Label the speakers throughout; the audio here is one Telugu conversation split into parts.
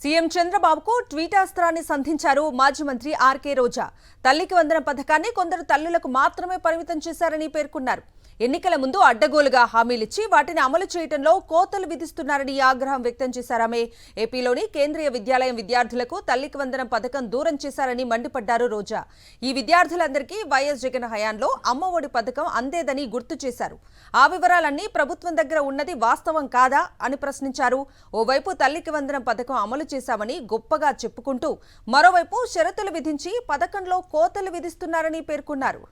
Speaker 1: సీఎం చంద్రబాబుకు ట్వీటాస్త్రాన్ని సంధించారు మాజీ మంత్రి ఆర్కే రోజా. తల్లికి వందనం పథకాన్ని కొందరు తల్లులకు మాత్రమే పరిమితం చేశారని పేర్కొన్నారు. ఎన్నికల ముందు అడ్డగోలుగా హామీలిచ్చి వాటిని అమలు చేయడంలో కోతలు విధిస్తున్నారని ఆగ్రహం వ్యక్తం చేశారామె. ఏపీలోని కేంద్రీయ విద్యాలయం విద్యార్థులకు తల్లికి వందనం పథకం దూరం చేశారని మండిపడ్డారు రోజా. ఈ విద్యార్థులందరికీ వైఎస్ జగన్ హయాంలో అమ్మఒడి పథకం అందేదని గుర్తు చేశారు. ఆ వివరాలన్నీ ప్రభుత్వం దగ్గర ఉన్నది వాస్తవం కాదా అని ప్రశ్నించారు. ఓవైపు తల్లికి వందనం పథకం అమలు చేశామని గొప్పగా చెప్పుకుంటూ మరోవైపు షరతులు విధించి పథకంలో కోతలు విధిస్తున్నారని పేర్కొన్నారు.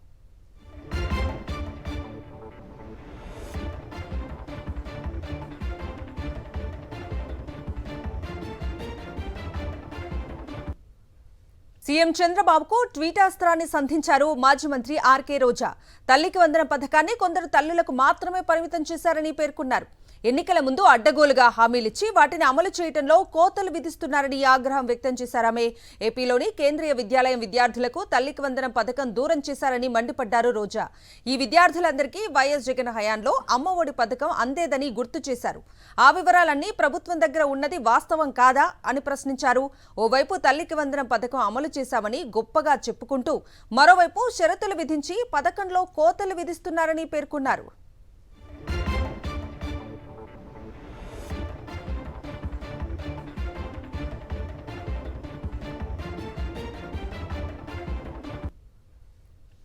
Speaker 1: సీఎం చంద్రబాబుకు ట్వీటాస్త్రాన్ని సంధించారు మాజీ మంత్రి ఆర్కే రోజా. తల్లికి వందనం పథకాన్ని కొందరు తల్లులకు మాత్రమే పరిమితం చేశారని పేర్కొన్నారు. ఎన్నికల ముందు అడ్డగోలుగా హామీలిచ్చి వాటిని అమలు చేయడంలో కోతలు విధిస్తున్నారని ఆగ్రహం వ్యక్తం చేశారామె. ఏపీలోని కేంద్రీయ విద్యాలయం విద్యార్థులకు తల్లికి వందనం పథకం దూరం చేశారని మండిపడ్డారు రోజా. ఈ విద్యార్థులందరికీ వైఎస్ జగన్ హయాంలో అమ్మఒడి పథకం అందేదని గుర్తు చేశారు. ఆ వివరాలన్నీ ప్రభుత్వం దగ్గర ఉన్నది వాస్తవం కాదా అని ప్రశ్నించారు. ఓవైపు తల్లికి వందనం పథకం అమలు చేశామని గొప్పగా చెప్పుకుంటూ మరోవైపు షరతులు విధించి పథకంలో కోతలు విధిస్తున్నారని పేర్కొన్నారు.